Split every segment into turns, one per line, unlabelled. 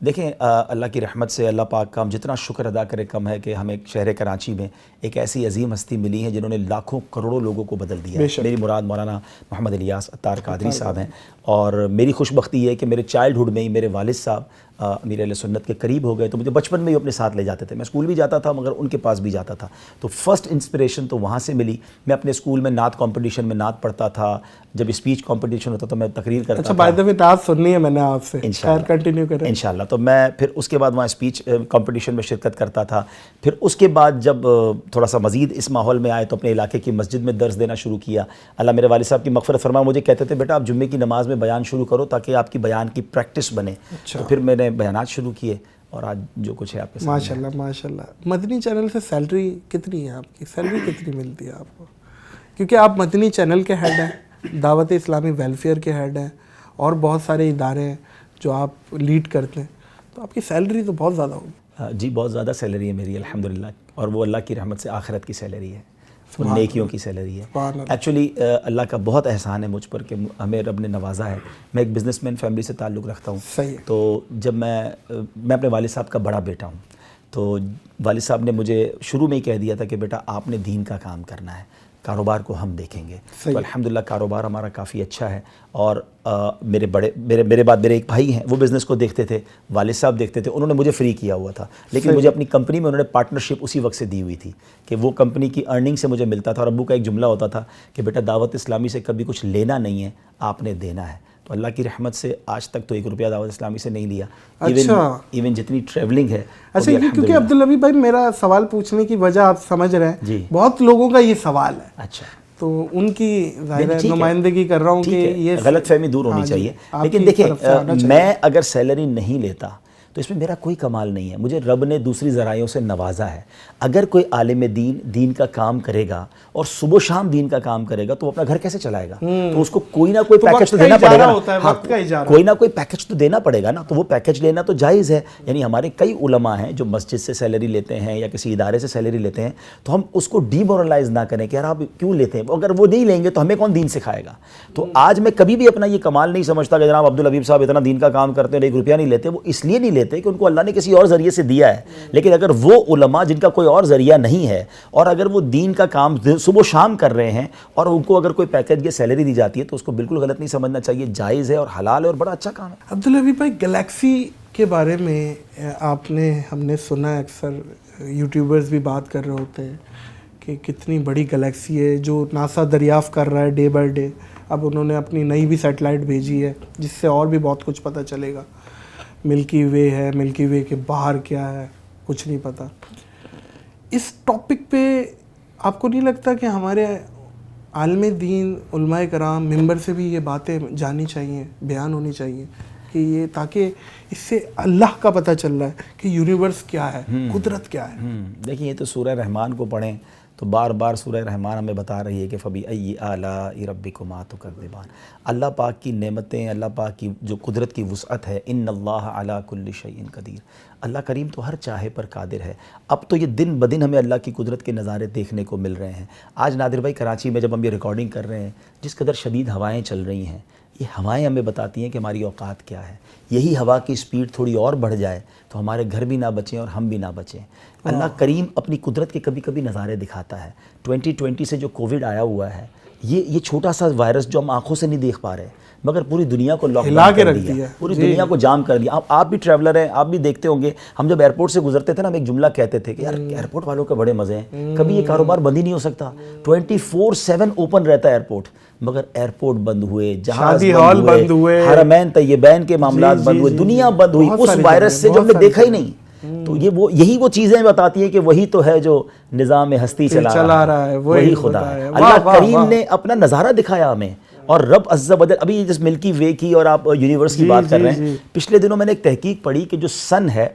دیکھیں اللہ کی رحمت سے اللہ پاک کا ہم جتنا شکر ادا کرے کم ہے کہ ہمیں شہر کراچی میں ایک ایسی عظیم ہستی ملی ہے جنہوں نے لاکھوں کروڑوں لوگوں کو بدل دیا ہے. میری مراد مولانا محمد الیاس عطار قادری صاحب ہیں, اور میری خوش بختی یہ ہے کہ میرے چائلڈ ہوڈ میں ہی میرے والد صاحب امیر اہل سنت کے قریب ہو گئے, تو مجھے بچپن میں ہی اپنے ساتھ لے جاتے تھے. میں اسکول بھی جاتا تھا مگر ان کے پاس بھی جاتا تھا, تو فرسٹ انسپریشن تو وہاں سے ملی. میں اپنے اسکول میں نعت کمپٹیشن میں نعت پڑھتا تھا, جب اسپیچ کمپٹیشن ہوتا تو میں تقریر کرتا تھا.
اچھا بائی دا وے نعت سننی ہے میں نے آپ سے, خیر کنٹینیو کریں
انشاءاللہ. تو میں پھر اس کے بعد وہاں اسپیچ کمپٹیشن میں شرکت کرتا تھا. پھر اس کے بعد جب تھوڑا سا مزید اس ماحول میں آئے تو اپنے علاقے کی مسجد میں درس دینا شروع کیا. اللہ میرے والد صاحب کی مغفرت فرما, مجھے کہتے تھے بیٹا آپ جمعے کی نماز میں بیان شروع کرو تاکہ آپ کی بیان کی پریکٹس بنے. تو پھر میں نے بیانات شروع کیے اور آج جو کچھ ہے آپ کے سامنے.
ماشاءاللہ ماشاءاللہ. مدنی چینل سے سیلری کتنی ہے آپ کی, سیلری کتنی ملتی ہے آپ کو؟ کیونکہ آپ مدنی چینل کے ہیڈ ہیں, دعوت اسلامی ویلفیئر کے ہیڈ ہیں, اور بہت سارے ادارے ہیں جو آپ لیڈ کرتے ہیں, تو آپ کی سیلری تو بہت زیادہ ہوگی.
جی بہت زیادہ سیلری ہے میری الحمدللہ, اور وہ اللہ کی رحمت سے آخرت کی سیلری ہے, وہ نیکیوں کی سیلری ہے. ایکچولی اللہ کا بہت احسان ہے مجھ پر کہ ہمیں رب نے نوازا ہے. میں ایک بزنس مین فیملی سے تعلق رکھتا ہوں.
صحیح.
تو جب میں اپنے والد صاحب کا بڑا بیٹا ہوں, تو والد صاحب نے مجھے شروع میں ہی کہہ دیا تھا کہ بیٹا آپ نے دین کا کام کرنا ہے, کاروبار کو ہم دیکھیں گے. تو الحمدللہ کاروبار ہمارا کافی اچھا ہے, اور میرے بعد میرے ایک بھائی ہیں وہ بزنس کو دیکھتے تھے, والد صاحب دیکھتے تھے. انہوں نے مجھے فری کیا ہوا تھا, لیکن مجھے اپنی کمپنی میں انہوں نے پارٹنرشپ اسی وقت سے دی ہوئی تھی کہ وہ کمپنی کی ارننگ سے مجھے ملتا تھا. اور ابو کا ایک جملہ ہوتا تھا کہ بیٹا دعوت اسلامی سے کبھی کچھ لینا نہیں ہے, آپ نے دینا ہے. تو اللہ کی رحمت سے آج تک تو 1 روپیہ دعوت اسلامی سے نہیں لیا. ایون جتنی ٹریولنگ ہے.
اچھا کیونکہ عبداللبی بھائی میرا سوال پوچھنے کی وجہ آپ سمجھ رہے ہیں, بہت لوگوں کا یہ سوال ہے.
اچھا,
تو ان کی نمائندگی کر رہا ہوں کہ یہ
غلط فہمی دور ہونی چاہیے. لیکن دیکھیں میں اگر سیلری نہیں لیتا تو اس میں میرا کوئی کمال نہیں ہے. مجھے رب نے دوسری ذرائعوں سے نوازا ہے. اگر کوئی عالم دین کا کام کرے گا اور صبح و شام دین کا کام کرے گا تو وہ اپنا گھر کیسے چلائے گا؟ تو اس کو کوئی نہ کوئی پیکج تو دینا پڑے گا, کوئی نہ کوئی پیکج تو دینا پڑے گا نا. تو وہ پیکج لینا تو جائز ہے. یعنی ہمارے کئی علماء ہیں جو مسجد سے سیلری لیتے ہیں یا کسی ادارے سے سیلری لیتے ہیں, تو ہم اس کو ڈی مورلائز نہ کریں کہ یار آپ کیوں لیتے ہیں. اگر وہ نہیں لیں گے تو ہمیں کون دین سکھائے گا؟ تو آج میں کبھی بھی اپنا یہ کمال نہیں سمجھتا کہ جناب عبدالحبیب صاحب اتنا دین کا کام کرتے ہیں 1 روپیہ نہیں لیتے. وہ اس لیے نہیں لیتے کہ ان کو اللہ نے کسی اور ذریعے سے دیا ہے. لیکن اگر وہ علماء جن کا کوئی اور ذریعہ نہیں ہے اور اگر وہ دین کا کام صبح و شام کر رہے ہیں اور ان کو اگر کوئی پیکج یا سیلری دی جاتی ہے تو اس کو بالکل غلط نہیں سمجھنا چاہیے. جائز ہے اور حلال ہے اور بڑا اچھا کام ہے.
عبدالحبیب بھائی گلیکسی کے بارے میں ہم نے سنا ہے, اکثر یوٹیوبرز بھی بات کر رہے ہوتے ہیں کہ کتنی بڑی گلیکسی ہے جو ناسا دریافت کر رہا ہے ڈے بائی ڈے. اب انہوں نے اپنی نئی بھی سیٹلائٹ بھیجی ہے جس سے اور بھی بہت کچھ پتہ چلے گا. ملکی وے ہے, ملکی وے کے باہر کیا ہے کچھ نہیں پتہ. اس ٹاپک پہ آپ کو نہیں لگتا کہ ہمارے عالم دین علماء کرام ممبر سے بھی یہ باتیں جانی چاہیے, بیان ہونی چاہیے کہ یہ, تاکہ اس سے اللہ کا پتہ چل رہا ہے کہ یونیورس کیا ہے, قدرت کیا ہے.
دیکھیں یہ تو سورہ رحمان کو پڑھیں تو بار بار سورہ رحمان ہمیں بتا رہی ہے کہ فَبِأَيِّ آلَاءِ رَبِّكُمَا تُكَذِّبَانِ. اللہ پاک کی نعمتیں, اللہ پاک کی جو قدرت کی وسعت ہے, اِنَّ اللَّهَ عَلَىٰ كُلِّ شَيْءٍ قَدِيرٌ. اللہ کریم تو ہر چاہے پر قادر ہے. اب تو یہ دن بدن ہمیں اللہ کی قدرت کے نظارے دیکھنے کو مل رہے ہیں. آج نادر بھائی کراچی میں جب ہم یہ ریکارڈنگ کر رہے ہیں, جس قدر شدید ہوائیں چل رہی ہیں, یہ ہوائیں ہمیں بتاتی ہیں کہ ہماری اوقات کیا ہے. یہی ہوا کی سپیڈ تھوڑی اور بڑھ جائے تو ہمارے گھر بھی نہ بچیں اور ہم بھی نہ بچیں. اللہ کریم اپنی قدرت کے کبھی کبھی نظارے دکھاتا ہے. 2020 سے جو کووڈ آیا ہوا ہے, یہ چھوٹا سا وائرس جو ہم آنکھوں سے نہیں دیکھ پا رہے مگر پوری دنیا کو لاک ڈاؤن کر دیا, پوری دنیا کو جام کر دیا. آپ بھی ٹریولر ہیں, آپ بھی دیکھتے ہوں گے. ہم جب ایئرپورٹ سے گزرتے تھے نا, ہم ایک جملہ کہتے تھے کہ یار ایئرپورٹ والوں کے بڑے مزے ہیں, کبھی یہ کاروبار بند ہی نہیں ہو سکتا. 24/7 اوپن رہتا ہے ایئرپورٹ, مگر ایئرپورٹ بند ہوئے, جہاز بند ہوئے, حرمین طیبین کے معاملات بند ہوئے, دنیا بند ہوئی اس وائرس سے جو ہم نے دیکھا ہی نہیں. تو یہی وہ چیزیں بتاتی ہیں کہ وہی تو ہے جو نظام ہستی چلا رہا ہے, وہی خدا ہے. اللہ کریم نے اپنا نظارہ دکھایا ہمیں. اور رب عز و جل, ابھی جس ملکی وے کی اور آپ یونیورس کی بات کر رہے ہیں, پچھلے دنوں میں نے ایک تحقیق پڑھی کہ جو سن ہے,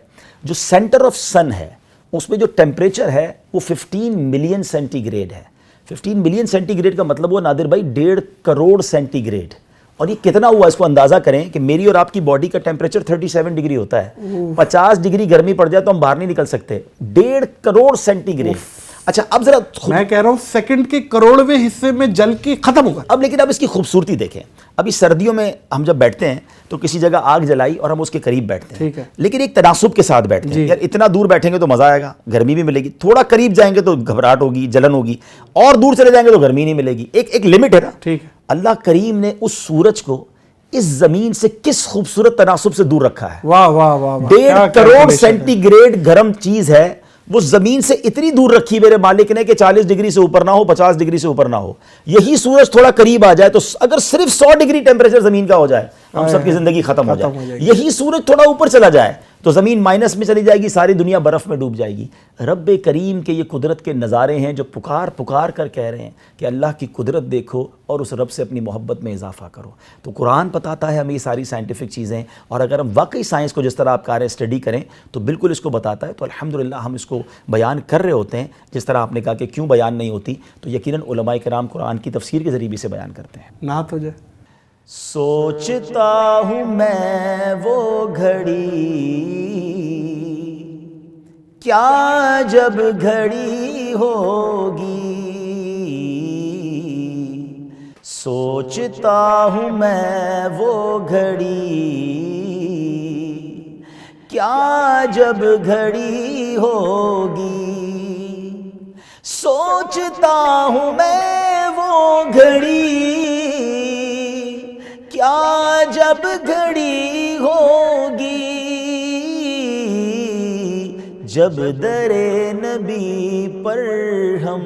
جو سینٹر آف سن ہے, اس میں جو ٹیمپریچر ہے وہ 15 ملین سینٹی گریڈ ہے. 15 ملین سینٹی گریڈ کا مطلب وہ نادر بھائی 1.5 کروڑ سینٹی گریڈ. اور یہ کتنا ہوا اس کو اندازہ کریں کہ میری اور آپ کی باڈی کا ٹیمپریچر 37 ڈگری ہوتا ہے. 50 ڈگری گرمی پڑ جائے تو ہم باہر نہیں نکل سکتے. 1.5 کروڑ سینٹی گریڈ. اچھا اب ذرا
میں کہہ رہا ہوں سیکنڈ کے کروڑویں حصے میں جل کے ختم ہوگا.
اب لیکن اب اس کی خوبصورتی دیکھیں. ابھی سردیوں میں ہم جب بیٹھتے ہیں تو کسی جگہ آگ جلائی اور ہم اس کے قریب بیٹھتے ہیں,
ٹھیک ہے,
لیکن ایک تناسب کے ساتھ بیٹھتے ہیں. یار اتنا دور بیٹھیں گے تو مزہ آئے گا, گرمی بھی ملے گی, تھوڑا قریب جائیں گے تو گھبراہٹ ہوگی, جلن ہوگی, اور دور چلے جائیں گے تو گرمی نہیں ملے گی. ایک لمٹ ہے نا.
ٹھیک ہے.
اللہ کریم نے اس سورج کو اس زمین سے کس خوبصورت تناسب سے دور رکھا ہے.
واہ واہ واہ,
1.5 کروڑ سینٹی گریڈ گرم چیز ہے, وہ زمین سے اتنی دور رکھی میرے مالک نے کہ 40 ڈگری سے اوپر نہ ہو, 50 ڈگری سے اوپر نہ ہو. یہی سورج تھوڑا قریب آ جائے تو اگر صرف 100 ڈگری ٹیمپریچر زمین کا ہو جائے, ہم سب کی زندگی ختم ہو جائے. یہی سورج تھوڑا اوپر چلا جائے تو زمین مائنس میں چلی جائے گی, ساری دنیا برف میں ڈوب جائے گی. رب کریم کے یہ قدرت کے نظارے ہیں جو پکار کر کہہ رہے ہیں کہ اللہ کی قدرت دیکھو اور اس رب سے اپنی محبت میں اضافہ کرو. تو قرآن بتاتا ہے ہمیں یہ ساری سائنٹیفک چیزیں, اور اگر ہم واقعی سائنس کو جس طرح آپ کہہ رہے ہیں اسٹڈی کریں تو بالکل اس کو بتاتا ہے. تو الحمدللہ ہم اس کو بیان کر رہے ہوتے ہیں. جس طرح آپ نے کہا کہ کیوں بیان نہیں ہوتی, تو یقیناً علماء کرام قرآن کی تفسیر کے ذریعے سے بیان کرتے ہیں.
نعت ہو جائے.
سوچتا ہوں میں وہ گھڑی کیا جب گھڑی ہوگی, سوچتا ہوں میں وہ گھڑی کیا جب گھڑی ہوگی, سوچتا ہوں میں وہ گھڑی کیا جب گھڑی ہوگی, جب در نبی پر ہم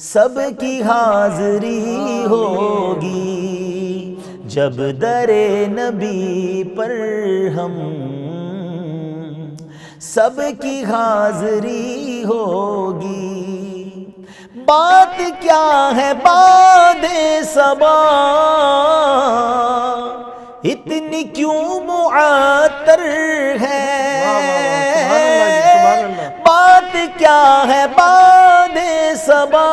سب کی حاضری ہوگی, جب در نبی پر ہم سب کی حاضری ہوگی. بات کیا ہے باد صبا اتنی کیوں معطر ہے, بات کیا ہے باد صبا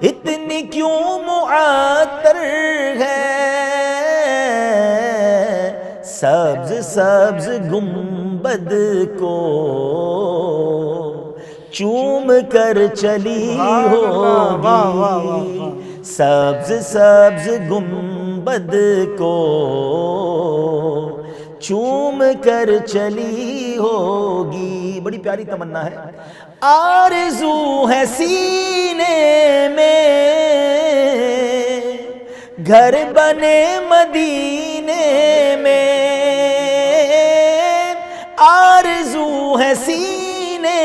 اتنی کیوں معطر ہے, سبز سبز گنبد کو چوم کر چلی ہوگی, سبز سبز گنبد کو چوم کر چلی ہوگی. بڑی پیاری تمنا ہے. آرزو ہے سینے میں گھر بنے مدینے میں, آرزو ہے سینے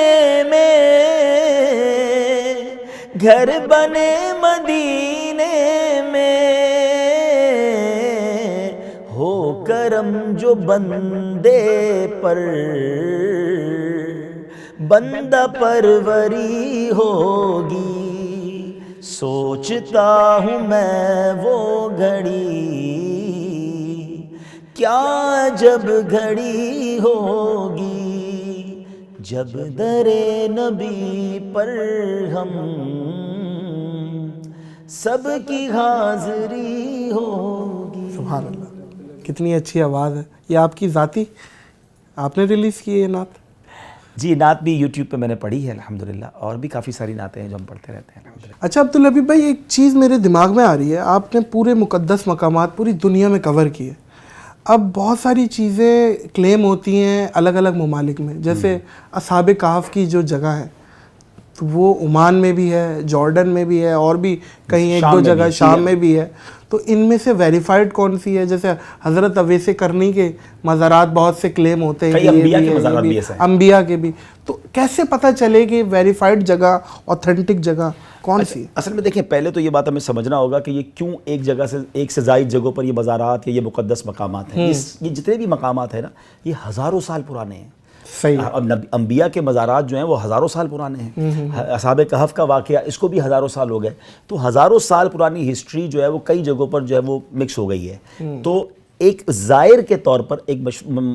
میں گھر بنے مدینے میں, ہو کرم جو بندے پر بندہ پروری ہوگی, سوچتا ہوں میں وہ گھڑی کیا جب گھڑی ہوگی, جب در نبی پر ہم سب کی حاضری ہوگی.
سبحان اللہ, کتنی اچھی آواز ہے. یہ آپ کی ذاتی آپ نے ریلیز کی ہے یہ نعت؟
جی, نعت بھی یوٹیوب پہ میں نے پڑھی ہے الحمدللہ, اور بھی کافی ساری نعتیں ہیں جو ہم پڑھتے رہتے ہیں الحمدللہ.
اچھا عبدالحبیب بھائی, ایک چیز میرے دماغ میں آ رہی ہے, آپ نے پورے مقدس مقامات پوری دنیا میں کور کیے. اب بہت ساری چیزیں کلیم ہوتی ہیں الگ الگ ممالک میں, جیسے اصحاب کہف کی جو جگہ ہے تو وہ عمان میں بھی ہے, جارڈن میں بھی ہے, اور بھی کہیں ایک دو جگہ شام میں بھی ہے. تو ان میں سے ویریفائڈ کون سی ہے؟ جیسے حضرت اویس کرنی کے مزارات بہت سے کلیم ہوتے ہیں, انبیاء کے بھی, تو کیسے پتہ چلے کہ ویریفائڈ جگہ اوتھینٹک جگہ کون سی؟
اصل میں دیکھیں, پہلے تو یہ بات ہمیں سمجھنا ہوگا کہ یہ کیوں ایک جگہ سے ایک سے زائد جگہوں پر یہ مزارات یا یہ مقدس مقامات ہیں. یہ جتنے بھی مقامات ہیں نا, یہ ہزاروں سال پرانے ہیں.
صحیح.
انبیاء کے مزارات جو ہیں وہ ہزاروں سال پرانے ہیں. اصحاب کہف کا واقعہ, اس کو بھی ہزاروں سال ہو گئے. تو ہزاروں سال پرانی ہسٹری جو ہے وہ کئی جگہوں پر جو ہے وہ مکس ہو گئی ہے. تو ایک زائر کے طور پر ایک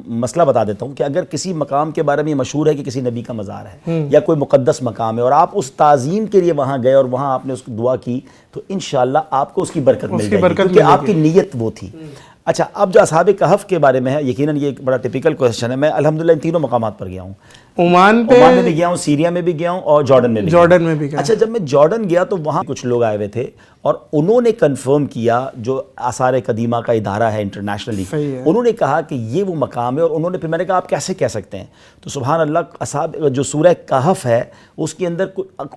مسئلہ بتا دیتا ہوں کہ اگر کسی مقام کے بارے میں یہ مشہور ہے کہ کسی نبی کا مزار ہے یا کوئی مقدس مقام ہے, اور آپ اس تعظیم کے لیے وہاں گئے اور وہاں آپ نے اس کو دعا کی, تو انشاءاللہ آپ کو اس کی برکت مل جائے گی, کیونکہ آپ کی نیت وہ تھی. اچھا, اب جو اصحاب کہف کے بارے میں ہے, یقیناً یہ ایک بڑا ٹپیکل کویسچن ہے. میں الحمدللہ ان تینوں مقامات پر گیا ہوں.
عمان
میں بھی گیا ہوں, سیریا میں بھی گیا ہوں, اور جارڈن میں بھی گیا. اچھا, جب میں جارڈن گیا تو وہاں کچھ لوگ آئے ہوئے تھے اور انہوں نے کنفرم کیا, جو آثار قدیمہ کا ادارہ ہے انٹرنیشنلی, انہوں نے کہا کہ یہ وہ مقام ہے. اور انہوں نے پھر میں نے کہا آپ کیسے کہہ سکتے ہیں؟ تو سبحان اللہ, اصحاب جو سورہ کہف ہے اس کے اندر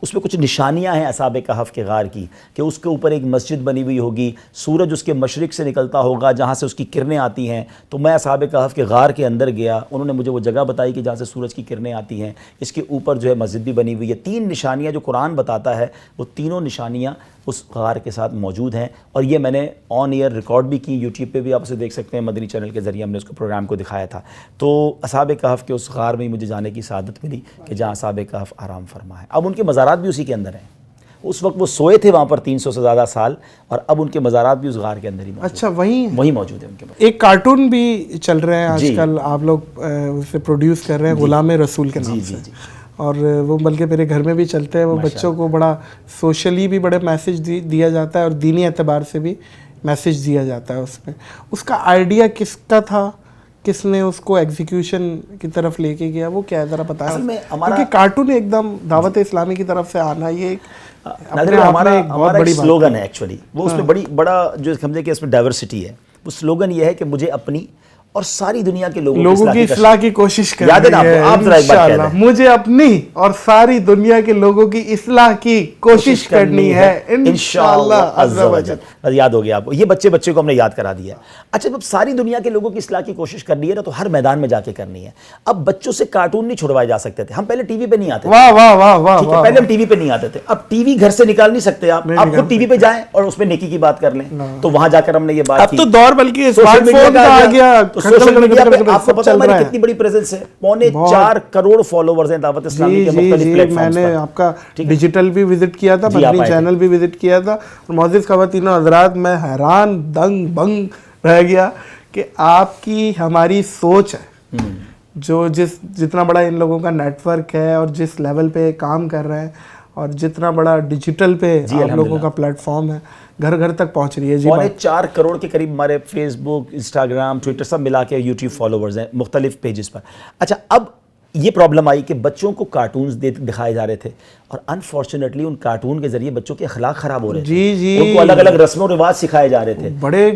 اس میں کچھ نشانیاں ہیں اصحاب کہف کے غار کی, کہ اس کے اوپر ایک مسجد بنی ہوئی ہوگی, سورج اس کے مشرق سے نکلتا ہوگا جہاں سے اس کی کرنیں آتی ہیں. تو میں اصحاب کہف کے غار کے اندر گیا, انہوں نے مجھے وہ جگہ بتائی کہ جہاں سے سورج کی کرنیں آتی ہیں. اس کے اوپر جو ہے مسجد بھی بنی ہوئی ہے. 3 نشانیاں جو قرآن بتاتا ہے, وہ تینوں نشانیاں اس غار کے ساتھ موجود ہیں. اور یہ میں نے آن ایئر ریکارڈ بھی کی, یوٹیوب پہ بھی آپ اسے دیکھ سکتے ہیں, مدنی چینل کے ذریعے ہم نے اس کو پروگرام کو دکھایا تھا. تو اصحاب کہف کے اس غار میں مجھے جانے کی سعادت ملی کہ جہاں اصحاب کہف آرام فرما ہے. اب ان کے مزارات بھی اسی کے اندر ہیں. اس وقت وہ سوئے تھے وہاں پر 300 سے زیادہ سال, اور اب ان کے مزارات بھی اس غار کے اندر ہی موجود ہیں.
اچھا, وہیں
موجود ہیں ان کے.
ایک کارٹون بھی چل رہے ہیں آج کل, آپ لوگ اسے پروڈیوس کر رہے ہیں, غلام رسول کے نام سے, اور وہ بلکہ میرے گھر میں بھی چلتے ہیں. وہ بچوں کو بڑا سوشلی بھی بڑے میسج دیا جاتا ہے, اور دینی اعتبار سے بھی میسج دیا جاتا ہے اس میں. اس کا آئیڈیا کس کا تھا, کس نے اس کو ایگزیکیوشن کی طرف لے کے گیا, وہ کیا ہے ذرا بتائیں؟ کیونکہ کارٹون ایک دم دعوت اسلامی کی طرف سے آنا, یہ
ہمارا ایک سلوگن ہے ایکچولی. وہ اس میں بڑا جو سمجھے کہ اس میں ڈائیورسٹی ہے. وہ سلوگن یہ ہے کہ مجھے اپنی اور ساری دنیا کے لوگوں کی اصلاح کی کوشش کرنی ہے. آپ ذرا ایک بات کہہ دیں,
مجھے اپنی اور ساری دنیا کے لوگوں کی اصلاح کی کوشش کرنی ہے انشاءاللہ عز و جل.
بس یاد ہو گیا آپ کو, یہ بچے کو ہم نے یاد کرا دیا. اچھا, جب ساری دنیا کے لوگوں کی اصلاح کی کوشش کرنی ہے نا, تو ہر میدان میں جا کے کرنی ہے. اب بچوں سے کارٹون نہیں چھڑوائے جا سکتے تھے. ہم پہلے ٹی وی پہ نہیں آتے,
واہ واہ واہ واہ,
پہلے ہم ٹی وی پہ نہیں آتے تھے. اب ٹی وی گھر سے نکال نہیں سکتے آپ خود ٹی وی پہ جائیں اور اس میں نیکی کی بات کر لیں. تو وہاں جا کر ہم نے یہ بات کی.
اب تو دور بلکہ اسمارٹ فون کا آ گیا,
سوشل میڈیا پہ آپ کو پتہ ہے ہماری کتنی بڑی پریزنس ہے, 4.25 کروڑ فالوورز ہیں دعوت اسلامی کے مختلف پلیٹ فارمز پر.
میں نے آپ کا ڈیجیٹل بھی وزٹ کیا تھا, مدنی چینل بھی وزٹ کیا تھا, اور معزز خواتین و حضرات, میں حیران دنگ بنگ رہ گیا کہ آپ کی ہماری سوچ ہے, جو جتنا بڑا ان لوگوں کا نیٹ ورک ہے, اور جس لیول پہ کام کر رہے ہیں, اور جتنا بڑا ڈیجیٹل پہ آپ لوگوں کا پلیٹ فارم ہے, گھر گھر تک پہنچ رہی ہے.
4 کروڑ کے قریب ہمارے فیس بک, انسٹاگرام, ٹویٹر سب ملا کے یوٹیوب فالوورز ہیں مختلف پیجز پر. اچھا, اب یہ پرابلم آئی کہ بچوں کو کارٹونز دکھائے جا رہے تھے, اور انفارچونیٹلی ان کارٹون کے ذریعے بچوں کے اخلاق خراب ہو رہے تھے. ان کو الگ الگ رسم و رواج سکھائے جا رہے تھے.
بڑے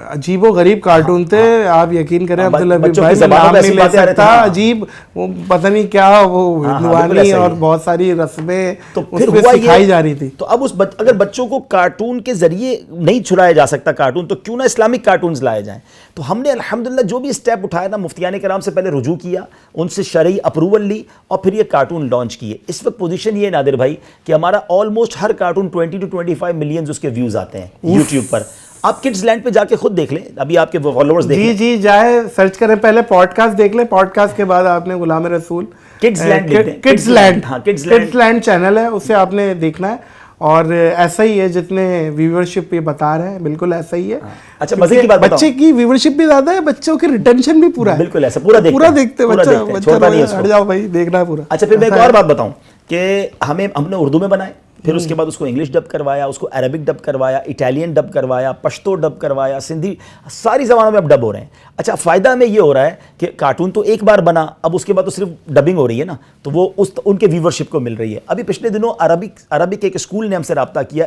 عجیب و غریب کارٹون تھے, آپ یقین کریں عبدالحبیب بھائی, میں نام نہیں لے سکتا, عجیب, وہ پتہ نہیں کیا, وہ ہندوانی اور بہت ساری رسمیں اس پہ سکھائی جا رہی تھی.
تو اب اگر بچوں کو کارٹون کے ذریعے نہیں چھڑایا جا سکتا کارٹون, تو کیوں نہ اسلامک کارٹونز لائے جائیں. تو ہم نے الحمدللہ جو بھی اسٹیپ اٹھایا نا, مفتیان کرام سے پہلے رجوع کیا, ان سے شرعی اپروول لی, اور پھر یہ کارٹون لانچ کیے. اس وقت پوزیشن یہ نادر بھائی کہ ہمارا آلموسٹ ہر کارٹون 20 to 25 ملین اس کے ویوز آتے ہیں یوٹیوب پر. آپ کڈز لینڈ پہ جا کے خود دیکھ لیں, ابھی آپ کے فالوورز دیکھ لیں.
جی جائے سرچ کریں, پہلے پوڈ کاسٹ دیکھ لیں, پوڈ کاسٹ کے بعد آپ نے غلام رسول کڈز لینڈ چینل ہے, اسے آپ نے دیکھنا ہے. اور ایسا ہی ہے جتنے ویورشپ یہ بتا رہے ہیں, بالکل ایسا ہی ہے.
اچھا, مزے کی بات بتاؤں,
بچے کی ویورشپ بھی زیادہ ہے, بچوں کی ریٹینشن بھی پورا ہے.
بالکل ایسا, پورا دیکھتے
ہٹ جاؤ بھائی, دیکھنا ہے پورا.
اچھا, پھر میں ایک اور بات بتاؤں کہ ہم نے اردو میں بنائے, پھر اس کے بعد اس کو انگلش ڈب کروایا, اس کو عربک ڈب کروایا, اٹالین ڈب کروایا, پشتو ڈب کروایا, سندھی, ساری زبانوں میں اب ڈب ہو رہے ہیں. اچھا, فائدہ ہمیں یہ ہو رہا ہے کہ کارٹون تو ایک بار بنا, اب اس کے بعد تو صرف ڈبنگ ہو رہی ہے نا, تو وہ ان کے ویورشپ کو مل رہی ہے. ابھی پچھلے دنوں عربک ایک اسکول نے ہم سے رابطہ کیا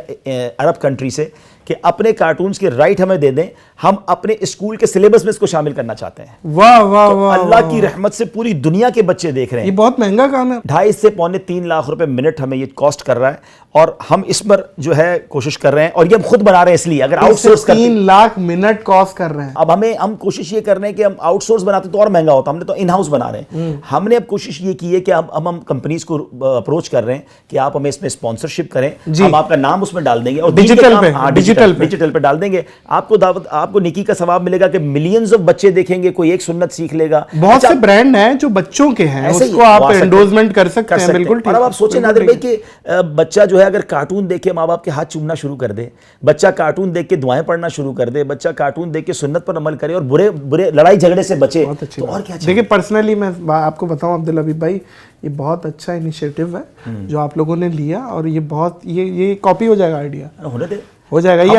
عرب کنٹری سے کہ اپنے کارٹونز کے رائٹ ہمیں دے دیں, ہم اپنے اسکول کے سلیبس میں اس کو شامل کرنا چاہتے ہیں.
واہ واہ واہ,
اللہ کی رحمت سے پوری دنیا کے بچے دیکھ رہے ہیں.
یہ بہت مہنگا کام ہے,
2.5 سے 3 لاکھ روپے منٹ ہمیں یہ کاسٹ کر رہا ہے, اور ہم اس پر جو ہے کوشش کر رہے ہیں, اور یہ ہم خود بنا رہے ہیں. اس لیے اگر آؤٹ سورس کرتے
3 لاکھ منٹ کاسٹ کر رہے ہیں,
اب ہم کوشش یہ کر رہے ہیں کہ ہم آؤٹ سورس بناتے تو اور مہنگا ہوتا, ہم نے تو ان ہاؤس بنا رہے ہیں. ہم نے اب کوشش یہ کی ہے کہ ہم کمپنیز کو اپروچ کر رہے ہیں کہ آپ ہمیں اس میں اسپانسرشپ کریں, ہم آپ کا نام اس میں ڈال دیں گے, اور ڈیجیٹل پہ ڈال دیں گے. آپ کو نیکی کا ثواب ملے گا کہ ملینز آف بچے دیکھیں گے, کوئی ایک سنت سیکھ لے گا.
بہت سے برانڈ ہیں جو بچوں کے ہیں, اس کو آپ انڈورسمنٹ کر سکتے ہیں. بالکل.
اور اب آپ سوچیں نادر بھائی کہ بچہ جو ہے اگر کارٹون دیکھ کے ماں باپ کے ہاتھ چومنا شروع کر دے, بچہ کارٹون دیکھ کے دعائیں پڑھنا شروع کر دے, بچہ کارٹون دیکھ کے سنت پر عمل کرے, اور برے لڑائی جھگڑے سے بچے, تو اور کیا.
دیکھیں, پرسنلی میں آپ کو بتاؤں عبدالحبیب بھائی, یہ بہت اچھا انیشیٹو ہے جو آپ لوگوں نے لیا, اور یہ کاپی ہو جائے گا, آئیڈیا ہو جائے گا. یہ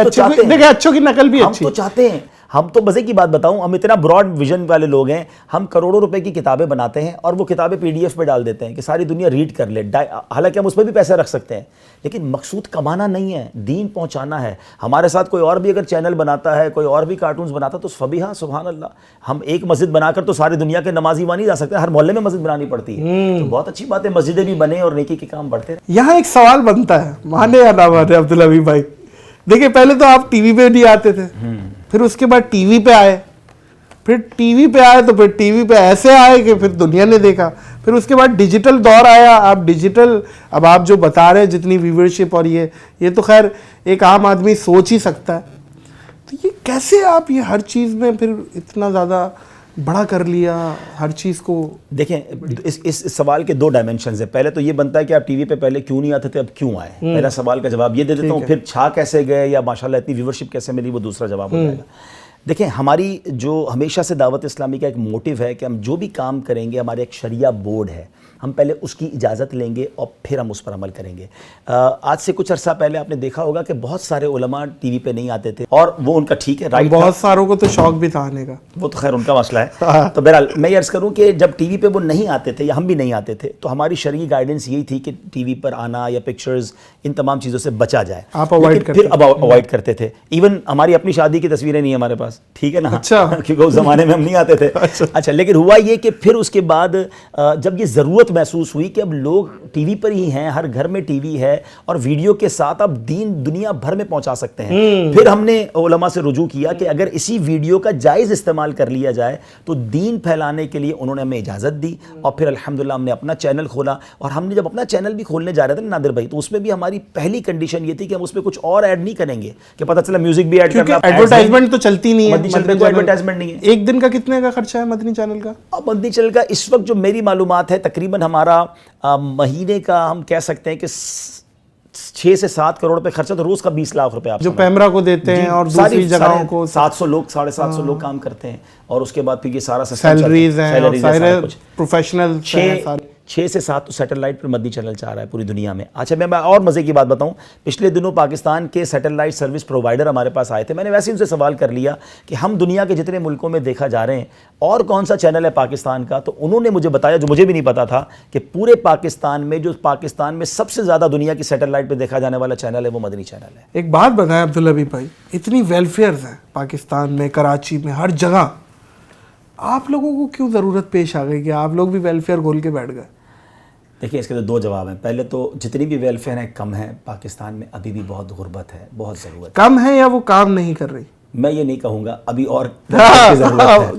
اچھوں کی نقل بھی اچھی.
ہم تو چاہتے ہیں ہم تو مزے کی بات بتاؤں, ہم اتنا براڈ ویژن والے لوگ ہیں, ہم کروڑوں روپے کی کتابیں بناتے ہیں اور وہ کتابیں PDF پہ ڈال دیتے ہیں کہ ساری دنیا ریڈ کر لے. حالانکہ ہم اس پہ بھی پیسے رکھ سکتے ہیں, لیکن مقصود کمانا نہیں ہے, دین پہنچانا ہے. ہمارے ساتھ کوئی اور بھی اگر چینل بناتا ہے, کوئی اور بھی کارٹونز بناتا ہے تو فبیہا سبحان اللہ. ہم ایک مسجد بنا کر تو ساری دنیا کے نمازی وہاں نہیں جا سکتے, ہر محلے میں مسجد بنانی پڑتی ہے. تو بہت اچھی بات ہے, مسجدیں بھی بنے اور نیکی کے کام بڑھتے رہیں.
یہاں ایک سوال بنتا ہے, مانے یا نہ مانے عبدالحبیب بھائی, دیکھیں پہلے تو آپ ٹی وی پہ نہیں آتے تھے, پھر اس کے بعد ٹی وی پہ آئے, پھر ٹی وی پہ آئے تو پھر ٹی وی پہ ایسے آئے کہ پھر دنیا نے دیکھا, پھر اس کے بعد ڈیجیٹل دور آیا. آپ ڈیجیٹل, اب آپ جو بتا رہے ہیں جتنی ویورشپ اور یہ تو خیر ایک عام آدمی سوچ ہی سکتا ہے. تو یہ کیسے آپ یہ ہر چیز میں پھر اتنا زیادہ بڑا کر لیا ہر چیز کو؟
دیکھیں اس سوال کے 2 ڈائمنشنز ہیں. پہلے تو یہ بنتا ہے کہ آپ ٹی وی پہ پہلے کیوں نہیں آتے تھے, اب کیوں آئے. پہلا سوال کا جواب یہ دے دیتا ہوں, پھر چھا کیسے گئے یا ماشاءاللہ اتنی ویورشپ کیسے ملی, وہ دوسرا جواب ہو جائے گا. دیکھیں ہماری جو ہمیشہ سے دعوت اسلامی کا ایک موٹیو ہے کہ ہم جو بھی کام کریں گے, ہمارے ایک شریعہ بورڈ ہے, ہم پہلے اس کی اجازت لیں گے اور پھر ہم اس پر عمل کریں گے. آج سے کچھ عرصہ پہلے آپ نے دیکھا ہوگا کہ بہت سارے علماء ٹی وی پہ نہیں آتے تھے, اور وہ ان کا ٹھیک ہے, رائٹ,
بہت ساروں کو تو شوق بھی تھا آنے کا,
وہ تو خیر ان کا مسئلہ ہے. تو بہرحال میں یہ عرض کروں کہ جب ٹی وی پہ وہ نہیں آتے تھے یا ہم بھی نہیں آتے تھے, تو ہماری شرعی گائیڈنس یہی تھی کہ ٹی وی پر آنا یا پکچرز ان تمام چیزوں سے بچا جائے.
آپ اوائڈ
کرتے تھے. ایون ہماری اپنی شادی کی تصویریں نہیں ہمارے پاس, ٹھیک ہے نا, کیونکہ اس زمانے میں ہم نہیں آتے تھے. اچھا, لیکن ہوا یہ کہ پھر اس کے بعد جب یہ ضرورت محسوس ہوئی کہ اب لوگ ٹی وی پر ہی ہیں, ہر گھر میں ٹی وی ہے, اور ویڈیو کے ساتھ اب دین دنیا بھر میں پہنچا سکتے ہیں, پھر ہم نے علماء سے رجوع کیا کہ اگر اسی ویڈیو کا جائز استعمال کر لیا جائے تو دین پھیلانے کے لیے انہوں نے ہمیں اجازت دی. اور پھر الحمدللہ ہم نے اپنا چینل کھولا, اور ہم نے جب اپنا چینل بھی کھولنے جا رہے تھے نادر بھائی, تو اس میں بھی ہماری پہلی کنڈیشن یہ تھی کہ ہم اس میں کچھ اور ایڈ نہیں کریں گے, کہ پتہ چلا میوزک بھی ایڈ کرنا,
ایڈورٹائزمنٹ تو چلتی نہیں ہے,
کوئی ایڈورٹائزمنٹ نہیں ہے.
ایک دن کا کتنے کا خرچہ ہے مدنی چینل کا؟
مدنی چینل کا اس وقت جو میری معلومات ہے تقریباً ہمارا مہینے کا ہم کہہ سکتے ہیں کہ 6 سے 7 کروڑ پہ خرچہ, تو روز کا 20 لاکھ روپے آپ
جو پیمرا کو دیتے ہیں اور دوسری جگہوں کو
700 لوگ 750 لوگ کام کرتے ہیں, اور اس کے بعد پھر یہ سارا
سیلریز ہیں, سارے پروفیشنل
6 سے 7 سیٹلائٹ پر مدنی چینل چاہ رہا ہے پوری دنیا میں. اچھا میں اور مزے کی بات بتاؤں, پچھلے دنوں پاکستان کے سیٹلائٹ سروس پرووائڈر ہمارے پاس آئے تھے. میں نے ویسے ان سے سوال کر لیا کہ ہم دنیا کے جتنے ملکوں میں دیکھا جا رہے ہیں اور کون سا چینل ہے پاکستان کا, تو انہوں نے مجھے بتایا, جو مجھے بھی نہیں پتا تھا, کہ پورے پاکستان میں جو پاکستان میں سب سے زیادہ دنیا کی سیٹلائٹ پہ دیکھا جانے والا چینل ہے وہ مدنی چینل ہے.
ایک بات بتائیں عبدالحبیب بھائی, اتنی ویلفیئرز ہیں پاکستان میں, کراچی میں, ہر جگہ, آپ لوگوں کو کیوں ضرورت پیش آ گئی کہ آپ لوگ بھی ویلفیئر کھول کے بیٹھ گئے؟
دیکھیں اس کے تو 2 جواب ہیں. پہلے تو جتنی بھی ویلفیئر ہیں کم ہیں پاکستان میں, ابھی بھی بہت غربت ہے, بہت ضرورت.
کم ہے یا وہ کام نہیں کر رہی؟
میں یہ نہیں کہوں گا, ابھی اور ضرورت ہے.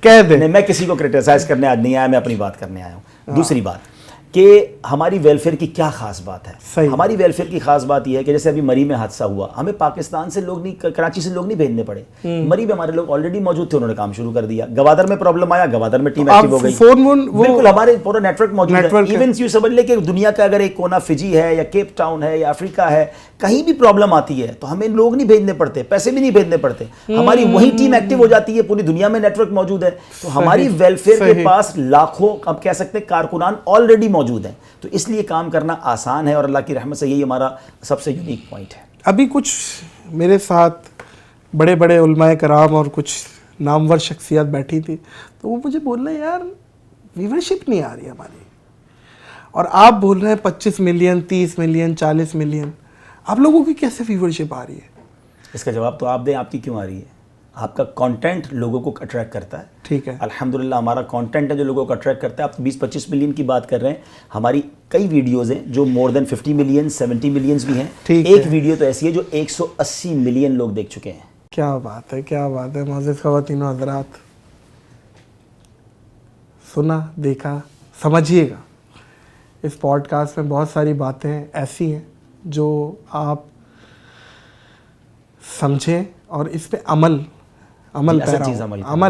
کہہ دے.
میں کسی کو کرٹیسائز کرنے آج نہیں آیا, میں اپنی بات کرنے آیا ہوں. دوسری بات کہ ہماری ویلفیئر کی کیا خاص بات ہے. ہماری ویلفیئر کی خاص بات یہ ہے کہ جیسے ابھی مری میں حادثہ ہوا, ہمیں پاکستان سے لوگ نہیں, کراچی سے لوگ نہیں بھیجنے پڑے. مری میں ہمارے لوگ آلریڈی موجود تھے, انہوں نے کام شروع کر دیا. گوادر میں پرابلم آیا, گوادر میں ٹیم ایکٹیو ہو گئی, بالکل ہمارے پورا نیٹ ورک موجود ہے. ایون یوں سمجھ لے کہ دنیا کا اگر ایک کونا فجی ہے یا کیپ ٹاؤن ہے یا افریقہ ہے, کہیں بھی پرابلم آتی ہے تو ہمیں لوگ نہیں بھیجنے پڑتے, پیسے بھی نہیں بھیجنے پڑتے, ہماری وہی ٹیم ایکٹیو ہو جاتی ہے. پوری دنیا میں نیٹ ورک موجود ہے, تو ہماری ویلفیئر کے پاس لاکھوں, اب کہہ سکتے ہیں کارکنان آلریڈی موجود ہیں. تو اس لیے کام کرنا آسان ہے, اور اللہ کی رحمت سے یہی ہمارا سب سے یونیک پوائنٹ ہے.
ابھی کچھ میرے ساتھ بڑے بڑے علماء کرام اور کچھ نامور شخصیات بیٹھی تھی, تو وہ مجھے بول رہے ہیں یار ویورشپ نہیں آ رہی ہماری, اور آپ بول رہے ہیں 25 ملین 30 ملین 40 ملین, آپ لوگوں کی کیسے ویورشپ آ رہی ہے؟
اس کا جواب تو آپ دیں, آپ کی کیوں آ رہی ہے؟ آپ کا کانٹینٹ لوگوں کو اٹریکٹ کرتا ہے.
ٹھیک ہے,
الحمدللہ ہمارا کانٹینٹ ہے جو لوگوں کو اٹریکٹ کرتا ہے. آپ 20-25 ملین کی بات کر رہے ہیں, ہماری کئی ویڈیوز ہیں جو مور دین 50 ملین 70 ملینز بھی ہیں. ایک ویڈیو تو ایسی ہے جو 180 ملین لوگ دیکھ چکے ہیں.
کیا بات ہے, کیا بات ہے. معزز خواتین و حضرات, سنا, دیکھا, سمجھیے گا, اس پوڈ کاسٹ میں بہت ساری باتیں ایسی ہیں جو آپ سمجھیں اور اس پہ عمل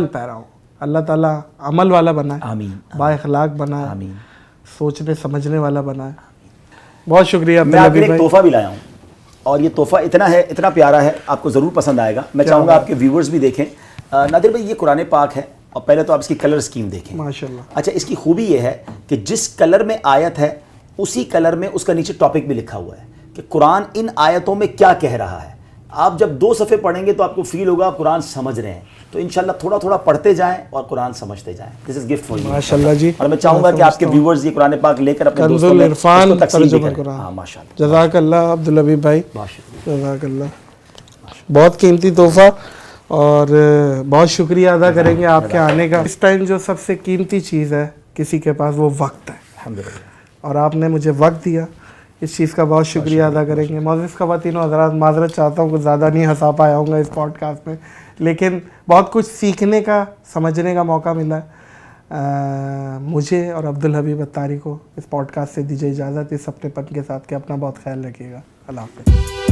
پیرا ہوں. اللہ تعالیٰ عمل والا بنائے,
آمین,
با اخلاق بنائے,
آمین,
سوچنے سمجھنے والا بنائے. بہت شکریہ.
میں آپ کے لیے ایک تحفہ بھی لایا ہوں, اور یہ تحفہ اتنا ہے, اتنا پیارا ہے, آپ کو ضرور پسند آئے گا. میں چاہوں گا آپ کے ویورز بھی دیکھیں. نادر بھائی یہ قرآن پاک ہے, اور پہلے تو آپ اس کی کلر اسکیم دیکھیں.
ماشاءاللہ.
اچھا, اس کی خوبی یہ ہے کہ جس کلر میں آیت ہے اسی کلر میں اس کا نیچے ٹاپک بھی لکھا ہوا ہے کہ قرآن ان آیتوں میں کیا کہہ رہا ہے. آپ جب 2 صفحے پڑھیں گے تو آپ کو فیل ہوگا آپ قرآن سمجھ رہے ہیں. تو انشاءاللہ تھوڑا تھوڑا پڑھتے جائیں اور قرآن سمجھتے جائیں. دس از گفٹ فار یو
ماشاءاللہ جی.
اور میں چاہوں گا کہ آپ کے ویورز یہ قرآن پاک لے کر اپنے دوستوں میں اس کو تقسیم بھی کریں. ہاں ماشاءاللہ.
جزاک اللہ عبدالحبیب بھائی,
ماشاءاللہ.
جزاک اللہ. بہت قیمتی تحفہ, اور بہت شکریہ ادا کریں گے آپ کے آنے کا. اس ٹائم جو سب سے قیمتی چیز ہے کسی کے پاس وہ وقت ہے,
الحمدللہ,
اور آپ نے مجھے وقت دیا, اس چیز کا بہت شکریہ ادا کریں گے. معزز خواتین و حضرات, معذرت چاہتا ہوں کہ زیادہ نہیں ہنسا پایا ہوں گا اس پوڈ کاسٹ میں, لیکن بہت کچھ سیکھنے کا, سمجھنے کا موقع ملا ہے. مجھے اور عبدالحبیب اتاری کو اس پوڈ کاسٹ سے دیجیے اجازت اس اپنے پن کے ساتھ, کہ اپنا بہت خیال رکھیے گا. اللہ حافظ.